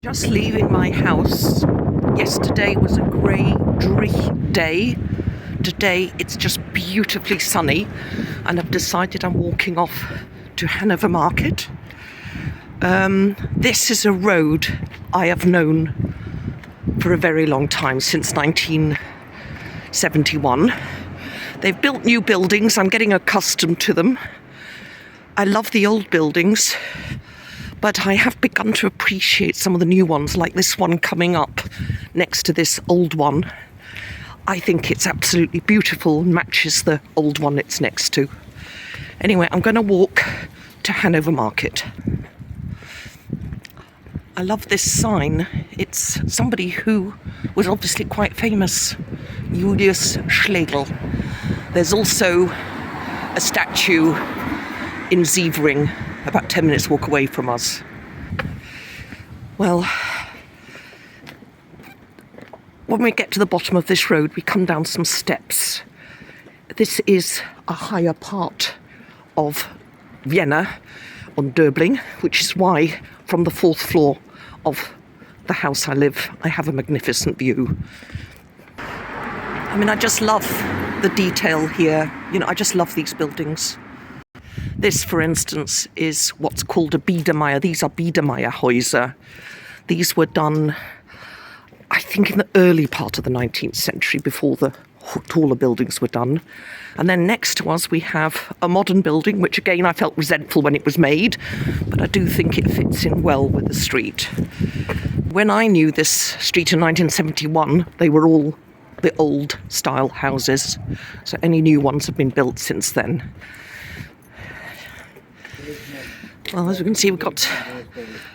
Just leaving my house. Yesterday was a grey, dreary day. Today it's just beautifully sunny, and I've decided I'm walking off to Hannovermarkt. This is a road I have known for a very long time, since 1971. They've built new buildings. I'm getting accustomed to them. I love the old buildings, but I have begun to appreciate some of the new ones, like this one coming up next to this old one. I think it's absolutely beautiful and matches the old one it's next to. Anyway, I'm going to walk to Hannovermarkt. I love this sign. It's somebody who was obviously quite famous, Julius Schlegel. There's also a statue in Sievering, about 10 minutes walk away from us. Well, when we get to the bottom of this road, we come down some steps. This is a higher part of Vienna on Döbling, which is why from the 4th floor of the house I live, I have a magnificent view. I mean, I just love the detail here. You know, I just love these buildings. This, for instance, is what's called a Biedermeier. These are Biedermeierhäuser. These were done, I think, in the early part of the 19th century, before the taller buildings were done. And then next to us we have a modern building, which again I felt resentful when it was made, but I do think it fits in well with the street. When I knew this street in 1971, they were all the old style houses, so any new ones have been built since then. Well, as we can see, we've got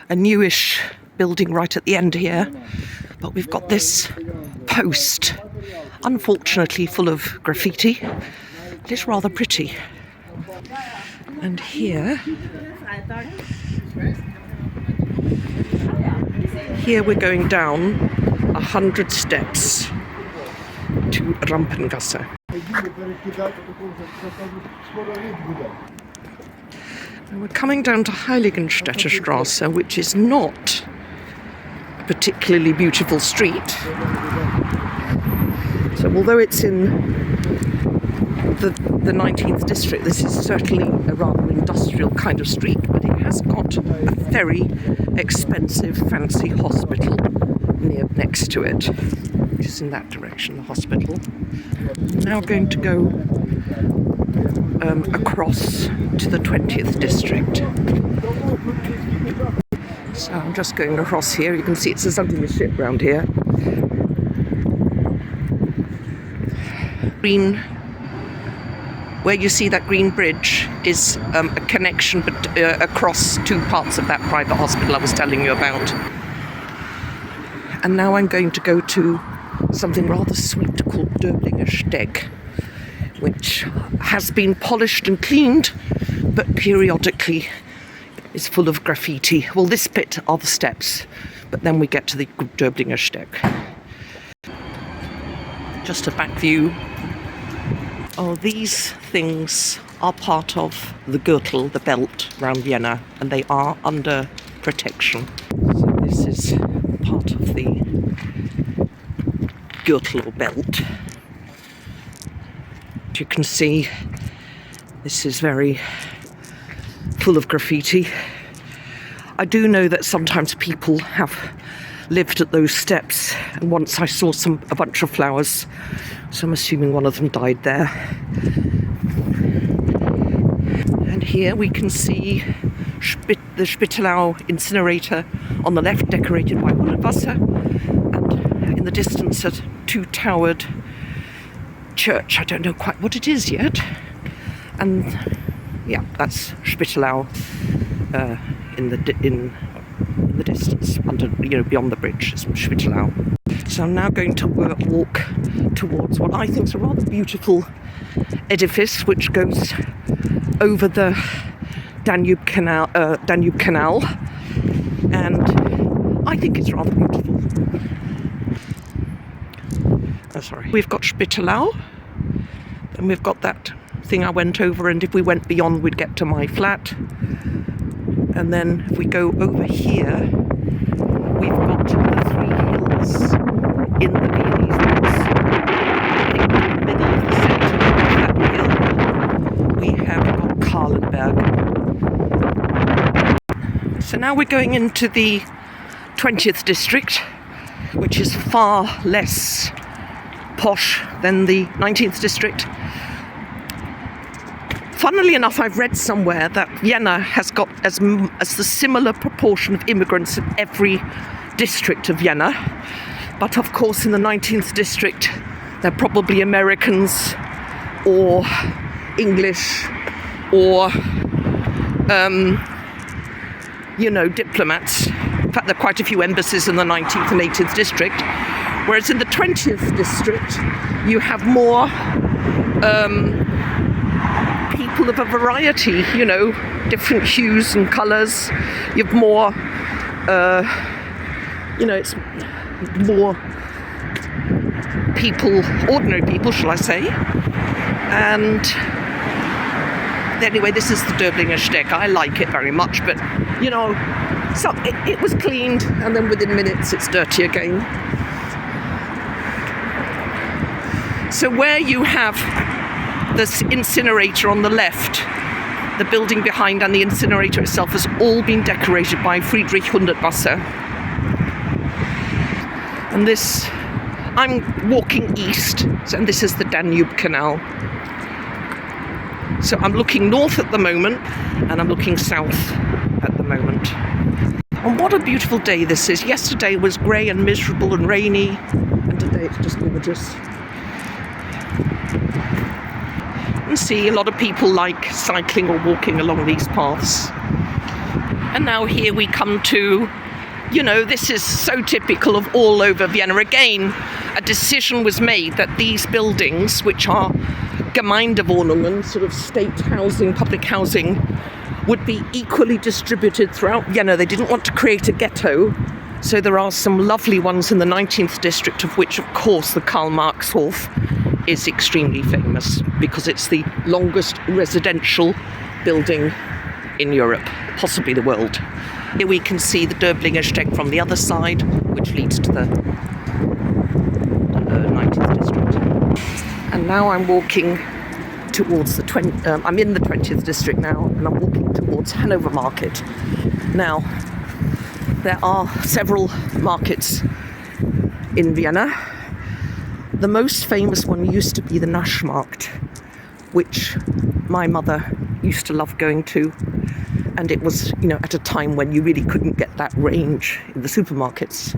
a newish building right at the end here, but we've got this post, unfortunately full of graffiti. It is rather pretty. And here we're going down 100 steps to Rampengasse. And we're coming down to Heiligenstätterstrasse, which is not a particularly beautiful street. So although it's in the 19th district, this is certainly a rather industrial kind of street, but it has got a very expensive, fancy hospital next to it, which is in that direction, the hospital. I'm now going to go across to the 20th district. So I'm just going across here. You can see it's as ugly as shit round here. Green, where you see that green bridge, is a connection across two parts of that private hospital I was telling you about. And now I'm going to go to something rather sweet called Döblingersteg, which has been polished and cleaned, but periodically is full of graffiti. Well, this bit are the steps, but then we get to the Döblingersteg. Just a back view. Oh, these things are part of the Gürtel, the belt around Vienna, and they are under protection. So this is part of the Gürtel or belt. As you can see, this is very full of graffiti. I do know that sometimes people have lived at those steps, and once I saw a bunch of flowers, so I'm assuming one of them died there. And here we can see the Spittelau incinerator on the left, decorated by Wasser, and in the distance a two-towered church. I don't know quite what it is yet. And yeah, that's Spittelau in the distance, under, beyond the bridge is Spittelau. So I'm now going to walk towards what I think is a rather beautiful edifice, which goes over the Danube Canal, and I think it's rather beautiful. Oh, sorry. We've got Spittelau, and we've got that thing I went over, and if we went beyond, we'd get to my flat. And then if we go over here, we've Kahlenberg. So now we're going into the 20th district, which is far less posh than the 19th district. Funnily enough, I've read somewhere that Vienna has got as the similar proportion of immigrants in every district of Vienna. But of course, in the 19th district, they're probably Americans or English or, diplomats. In fact, there are quite a few embassies in the 19th and 18th district. Whereas in the 20th district, you have more people of a variety, different hues and colours. You have more, it's more people, ordinary people, shall I say. And anyway, this is the Döblingersteg. I like it very much, but, so it was cleaned, and then within minutes it's dirty again. So where you have this incinerator on the left, the building behind and the incinerator itself has all been decorated by Friedrich Hundertwasser. And this, I'm walking east, and this is the Danube Canal. So I'm looking north at the moment, and I'm looking south at the moment. And what a beautiful day this is. Yesterday was grey and miserable and rainy, and today it's just gorgeous. And see, a lot of people like cycling or walking along these paths. And now here we come to, this is so typical of all over Vienna. Again, a decision was made that these buildings, which are Gemeindewohnungen, sort of state housing, public housing, would be equally distributed throughout Vienna. They didn't want to create a ghetto. So there are some lovely ones in the 19th district, of which, of course, the Karl-Marx-Hof is extremely famous because it's the longest residential building in Europe, possibly the world. Here we can see the Döblingersteg from the other side, which leads to the 19th district. And now I'm walking towards I'm in the 20th district now, and I'm walking towards Hannovermarkt. Now, there are several markets in Vienna. The most famous one used to be the Naschmarkt, which my mother used to love going to. And it was, at a time when you really couldn't get that range in the supermarkets.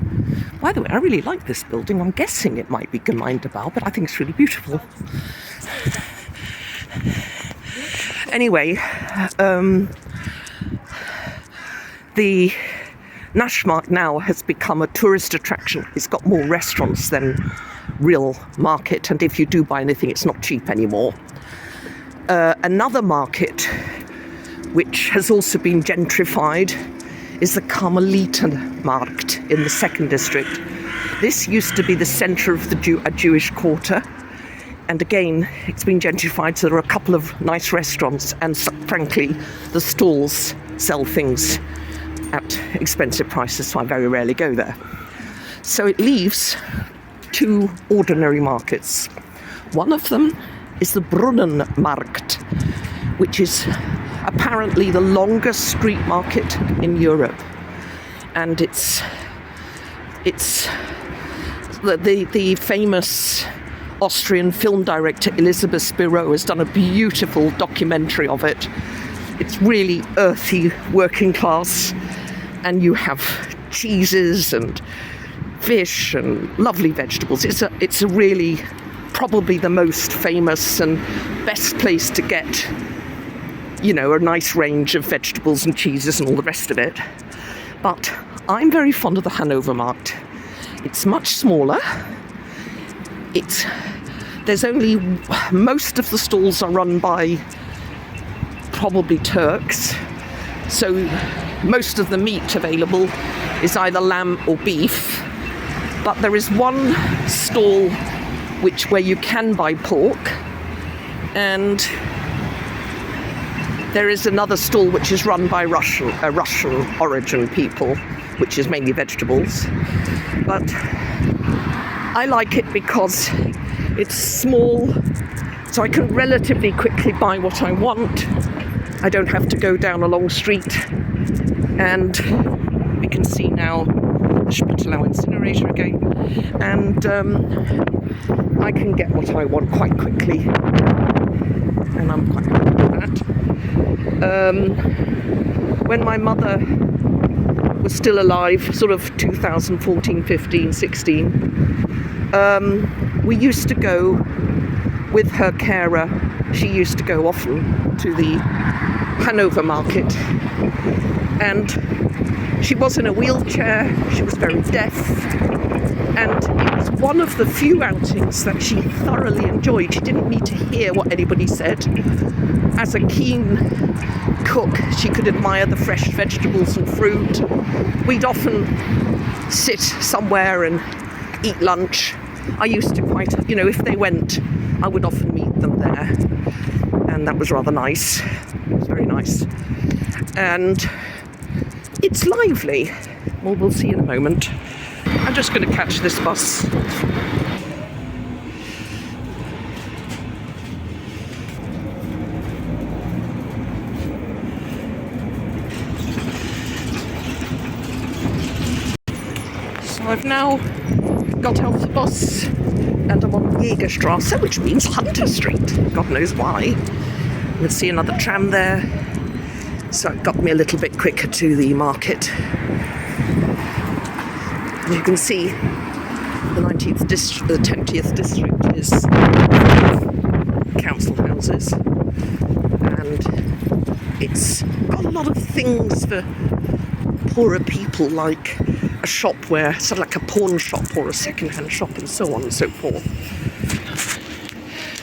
By the way, I really like this building. I'm guessing it might be Gemeindebau, but I think it's really beautiful. Anyway, the Naschmarkt now has become a tourist attraction. It's got more restaurants than real market, and if you do buy anything, it's not cheap anymore. Another market which has also been gentrified is the Karmelitenmarkt in the 2nd district. This used to be the centre of a Jewish quarter, and again it's been gentrified, so there are a couple of nice restaurants, and frankly the stalls sell things at expensive prices, so I very rarely go there. So it leaves 2 ordinary markets. One of them is the Brunnenmarkt, which is apparently the longest street market in Europe, and it's the famous Austrian film director Elisabeth Spiro has done a beautiful documentary of it. It's really earthy, working class, and you have cheeses and fish and lovely vegetables. It's a really probably the most famous and best place to get, a nice range of vegetables and cheeses and all the rest of it. But I'm very fond of the Hannovermarkt. It's much smaller. Most of the stalls are run by probably Turks. So most of the meat available is either lamb or beef. But there is one stall where you can buy pork, and there is another stall which is run by Russian origin people, which is mainly vegetables. But I like it because it's small, so I can relatively quickly buy what I want. I don't have to go down a long street. And we can see now the Brigittenau incinerator again. And I can get what I want quite quickly. And I'm quite happy with that. When my mother was still alive, sort of 2014, 15, 16, we used to go with her carer. She used to go often to the Hannovermarkt, and she was in a wheelchair. She was very deaf, and it was one of the few outings that she thoroughly enjoyed. She didn't need to hear what anybody said. As a keen cook, she could admire the fresh vegetables and fruit. We'd often sit somewhere and eat lunch. I used to quite, if they went, I would often meet them there. And that was rather nice. It was very nice. And it's lively. Well, we'll see in a moment. I'm just going to catch this bus. So I've now got off the bus and I'm on Jägerstrasse, which means Hunter Street. God knows why. You'll see another tram there. So it got me a little bit quicker to the market. And you can see the 20th district is council houses. And it's got a lot of things for poorer people, like a shop where, sort of like a pawn shop or a second-hand shop and so on and so forth.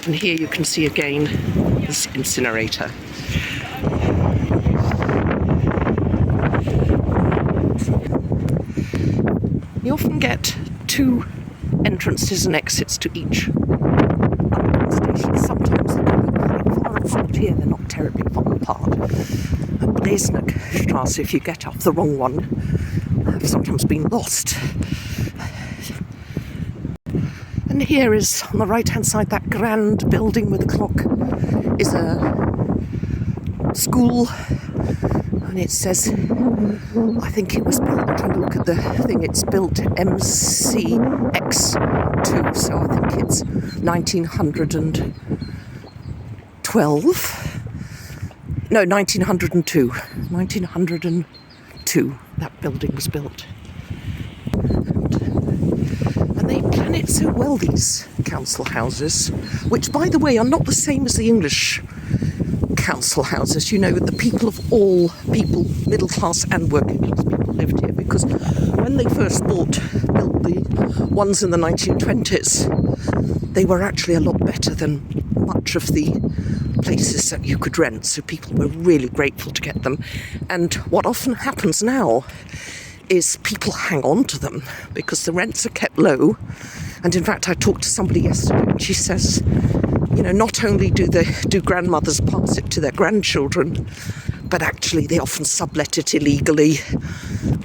And here you can see again this incinerator. You often get 2 entrances and exits to each station. Sometimes they can be quite far apart. Here they're not terribly far apart. Döblingersteg, if you get off the wrong one, have sometimes been lost. And here is, on the right-hand side, that grand building with the clock is a school. And it says, I think it was built, I'm trying to look at the thing, it's built MCX2, so I think it's 1912. No, 1902. 1902, that building was built. And they plan it so well, these council houses, which, by the way, are not the same as the English council houses. The people of all people, middle class and working class people, lived here, because when they first built the ones in the 1920s, they were actually a lot better than much of the places that you could rent, so people were really grateful to get them. And what often happens now is people hang on to them because the rents are kept low. And in fact, I talked to somebody yesterday and she says, not only do grandmothers pass it to their grandchildren, but actually they often sublet it illegally,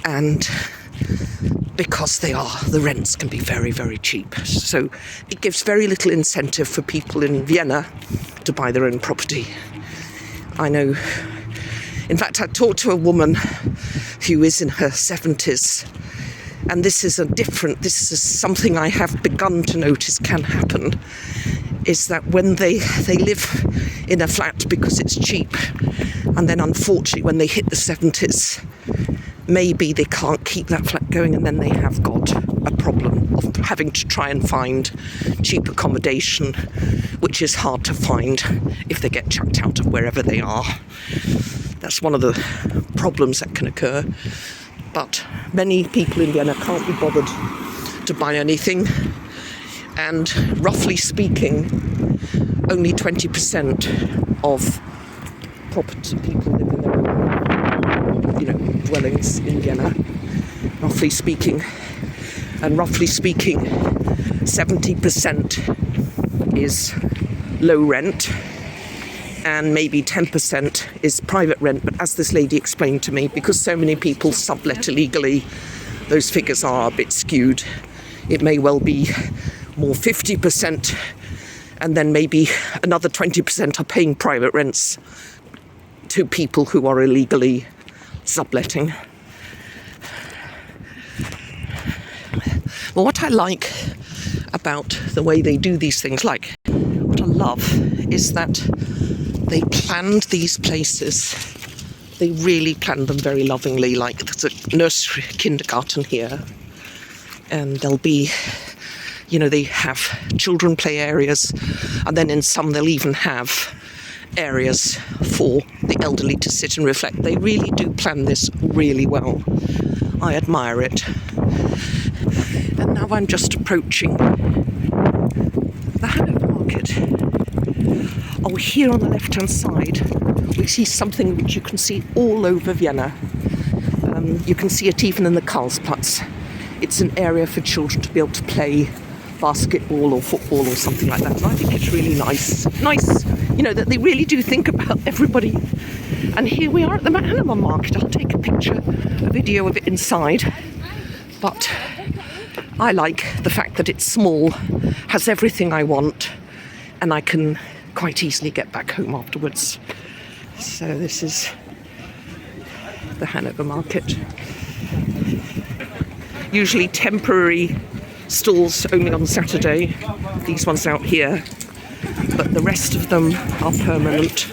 and because the rents can be very, very cheap. So it gives very little incentive for people in Vienna to buy their own property. I know. In fact, I talked to a woman who is in her 70s, and this is something I have begun to notice can happen, is that when they live in a flat because it's cheap, and then unfortunately when they hit the 70s, maybe they can't keep that flat going, and then they have got a problem of having to try and find cheap accommodation, which is hard to find if they get chucked out of wherever they are. That's one of the problems that can occur. But many people in Vienna can't be bothered to buy anything, and roughly speaking, only 20% of property people live in their own, dwellings in Vienna, roughly speaking. And roughly speaking, 70% is low rent, and maybe 10% is private rent. But as this lady explained to me, because so many people sublet illegally, those figures are a bit skewed. It may well be more 50%, and then maybe another 20% are paying private rents to people who are illegally subletting. But what I like about the way they do these things, like what I love, is that they planned these places. They really planned them very lovingly. Like there's a nursery, kindergarten here, and there'll be, you know, they have children play areas, and then in some they'll even have areas for the elderly to sit and reflect. They really do plan this really well. I admire it. And now I'm just approaching the Hannovermarkt. Oh, here on the left-hand side, we see something which you can see all over Vienna. You can see it even in the Karlsplatz. It's an area for children to be able to play basketball or football or something like that. And I think it's really nice, you know, that they really do think about everybody. And here we are at the Hannovermarkt. I'll take a picture, a video of it inside. But I like the fact that it's small, has everything I want, and I can quite easily get back home afterwards. So this is the Hannovermarkt. Usually temporary stalls only on Saturday, these ones out here, but the rest of them are permanent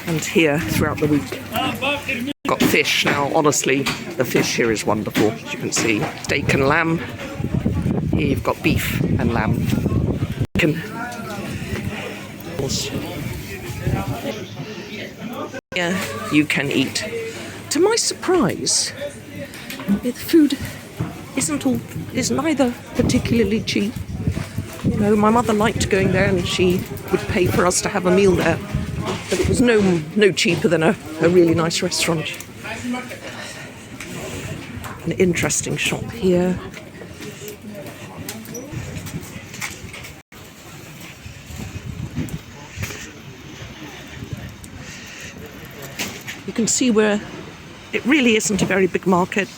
and here throughout the week. Got fish now. Honestly, the fish here is wonderful, as you can see. Steak and lamb. Here you've got beef and lamb. Here you can eat. To my surprise, the food is neither particularly cheap. You know, my mother liked going there and she would pay for us to have a meal there, but it was no cheaper than a really nice restaurant. An interesting shop here. You can see where it really isn't a very big market,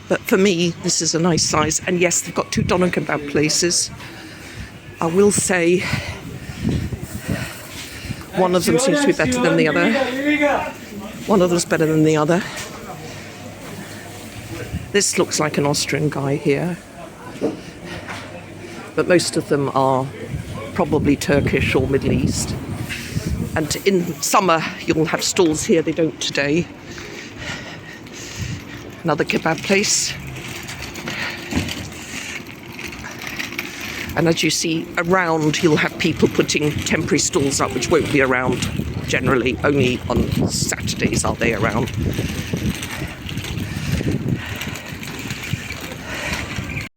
but for me this is a nice size. And yes, they've got two doner kebab places. I will say one of them seems to be better than the other. One of them's better than the other. This looks like an Austrian guy here, but most of them are probably Turkish or Middle East. And in summer you'll have stalls here, they don't today. Another kebab place. And as you see around, you'll have people putting temporary stalls up, which won't be around generally. Only on Saturdays are they around.